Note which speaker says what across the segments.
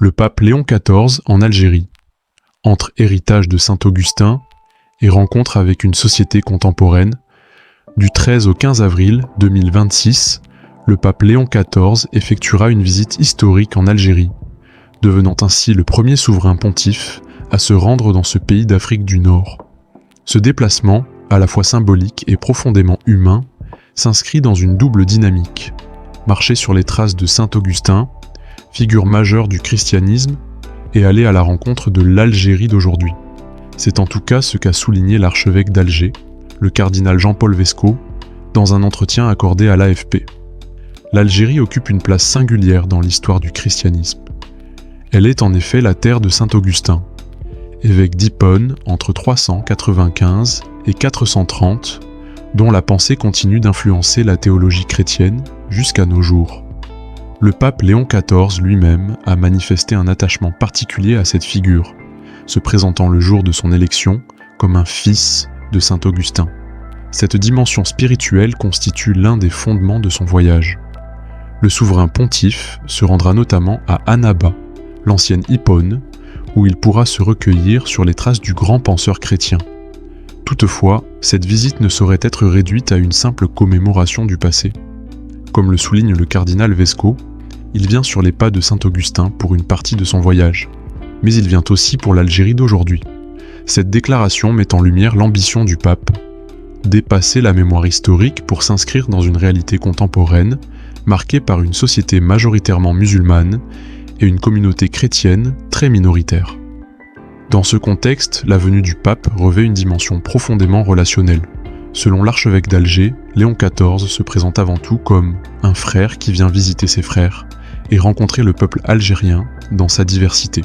Speaker 1: le pape Léon XIV en Algérie, entre héritage de Saint-Augustin et rencontre avec une société contemporaine. Du 13 au 15 avril 2026, le pape Léon XIV effectuera une visite historique en Algérie, devenant ainsi le premier souverain pontife à se rendre dans ce pays d'Afrique du Nord. Ce déplacement, à la fois symbolique et profondément humain, s'inscrit dans une double dynamique. Marcher sur les traces de Saint-Augustin, figure majeure du christianisme, et aller à la rencontre de l'Algérie d'aujourd'hui. C'est en tout cas ce qu'a souligné l'archevêque d'Alger, le cardinal Jean-Paul Vesco, dans un entretien accordé à l'AFP. L'Algérie occupe une place singulière dans l'histoire du christianisme. Elle est en effet la terre de Saint-Augustin, évêque d'Hippone entre 395 et 430, dont la pensée continue d'influencer la théologie chrétienne jusqu'à nos jours. Le pape Léon XIV lui-même a manifesté un attachement particulier à cette figure, se présentant le jour de son élection comme un fils de Saint-Augustin. Cette dimension spirituelle constitue l'un des fondements de son voyage. Le souverain pontife se rendra notamment à Annaba, l'ancienne Hippone, où il pourra se recueillir sur les traces du grand penseur chrétien. Toutefois, cette visite ne saurait être réduite à une simple commémoration du passé. Comme le souligne le cardinal Vesco, il vient sur les pas de Saint-Augustin pour une partie de son voyage, mais il vient aussi pour l'Algérie d'aujourd'hui. Cette déclaration met en lumière l'ambition du pape, dépasser la mémoire historique pour s'inscrire dans une réalité contemporaine, marquée par une société majoritairement musulmane et une communauté chrétienne très minoritaire. Dans ce contexte, la venue du pape revêt une dimension profondément relationnelle. Selon l'archevêque d'Alger, Léon XIV se présente avant tout comme un frère qui vient visiter ses frères et rencontrer le peuple algérien dans sa diversité.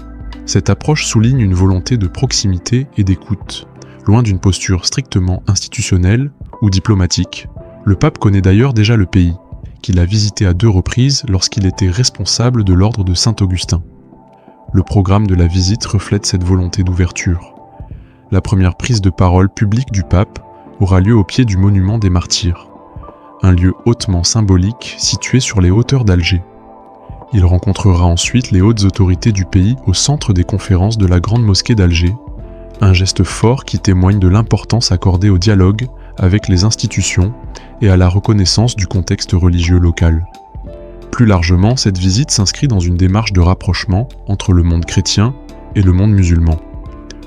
Speaker 1: Cette approche souligne une volonté de proximité et d'écoute, loin d'une posture strictement institutionnelle ou diplomatique. Le pape connaît d'ailleurs déjà le pays, qu'il a visité à 2 reprises lorsqu'il était responsable de l'ordre de Saint-Augustin. Le programme de la visite reflète cette volonté d'ouverture. La première prise de parole publique du pape aura lieu au pied du monument des Martyrs, un lieu hautement symbolique situé sur les hauteurs d'Alger. Il rencontrera ensuite les hautes autorités du pays au centre des conférences de la Grande Mosquée d'Alger, un geste fort qui témoigne de l'importance accordée au dialogue avec les institutions et à la reconnaissance du contexte religieux local. Plus largement, cette visite s'inscrit dans une démarche de rapprochement entre le monde chrétien et le monde musulman.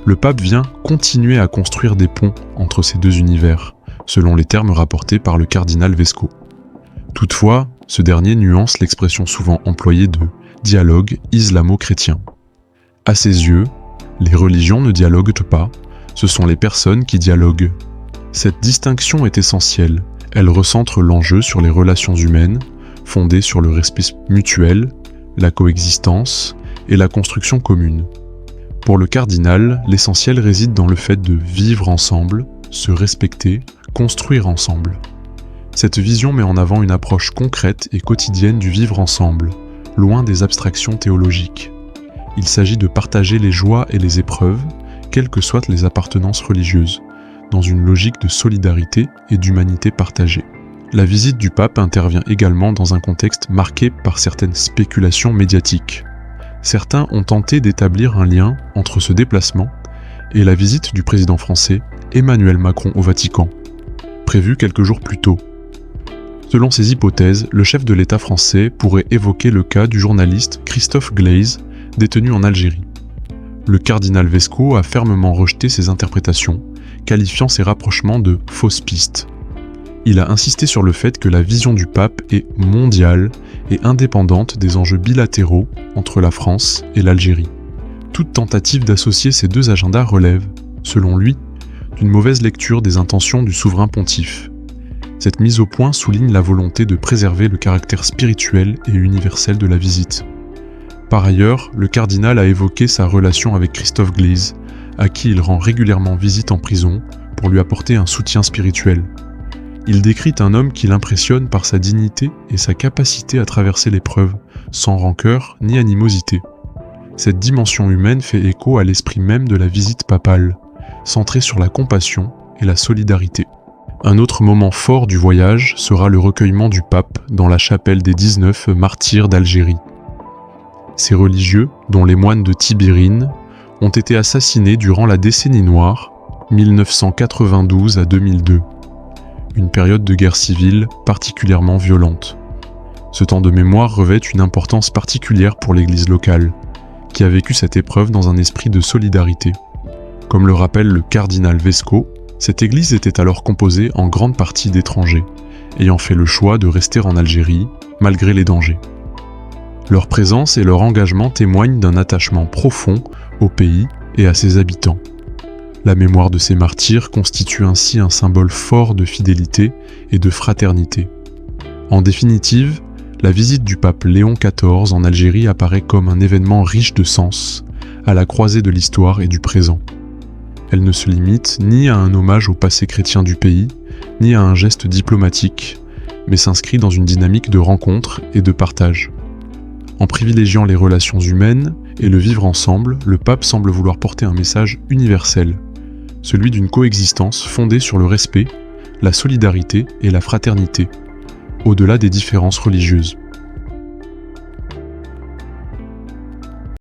Speaker 1: Le pape vient continuer à construire des ponts entre ces deux univers, selon les termes rapportés par le cardinal Vesco. Toutefois, ce dernier nuance l'expression souvent employée de « dialogue islamo-chrétien ». À ses yeux, les religions ne dialoguent pas, ce sont les personnes qui dialoguent. Cette distinction est essentielle, elle recentre l'enjeu sur les relations humaines, fondées sur le respect mutuel, la coexistence et la construction commune. Pour le cardinal, l'essentiel réside dans le fait de vivre ensemble, se respecter, construire ensemble. Cette vision met en avant une approche concrète et quotidienne du vivre ensemble, loin des abstractions théologiques. Il s'agit de partager les joies et les épreuves, quelles que soient les appartenances religieuses, dans une logique de solidarité et d'humanité partagée. La visite du pape intervient également dans un contexte marqué par certaines spéculations médiatiques. Certains ont tenté d'établir un lien entre ce déplacement et la visite du président français Emmanuel Macron au Vatican, prévue quelques jours plus tôt. Selon ces hypothèses, le chef de l'État français pourrait évoquer le cas du journaliste Christophe Glaise, détenu en Algérie. Le cardinal Vesco a fermement rejeté ces interprétations, qualifiant ces rapprochements de fausses pistes. Il a insisté sur le fait que la vision du pape est mondiale et indépendante des enjeux bilatéraux entre la France et l'Algérie. Toute tentative d'associer ces deux agendas relève, selon lui, d'une mauvaise lecture des intentions du souverain pontife. Cette mise au point souligne la volonté de préserver le caractère spirituel et universel de la visite. Par ailleurs, le cardinal a évoqué sa relation avec Christophe Glaise, à qui il rend régulièrement visite en prison pour lui apporter un soutien spirituel. Il décrit un homme qui l'impressionne par sa dignité et sa capacité à traverser l'épreuve, sans rancœur ni animosité. Cette dimension humaine fait écho à l'esprit même de la visite papale, centrée sur la compassion et la solidarité. Un autre moment fort du voyage sera le recueillement du pape dans la chapelle des 19 martyrs d'Algérie. Ces religieux, dont les moines de Tibérine, ont été assassinés durant la décennie noire, 1992 à 2002, une période de guerre civile particulièrement violente. Ce temps de mémoire revêt une importance particulière pour l'Église locale, qui a vécu cette épreuve dans un esprit de solidarité. Comme le rappelle le cardinal Vesco, cette Église était alors composée en grande partie d'étrangers, ayant fait le choix de rester en Algérie, malgré les dangers. Leur présence et leur engagement témoignent d'un attachement profond au pays et à ses habitants. La mémoire de ces martyrs constitue ainsi un symbole fort de fidélité et de fraternité. En définitive, la visite du pape Léon XIV en Algérie apparaît comme un événement riche de sens, à la croisée de l'histoire et du présent. Elle ne se limite ni à un hommage au passé chrétien du pays, ni à un geste diplomatique, mais s'inscrit dans une dynamique de rencontre et de partage. En privilégiant les relations humaines et le vivre ensemble, le pape semble vouloir porter un message universel, celui d'une coexistence fondée sur le respect, la solidarité et la fraternité, au-delà des différences religieuses.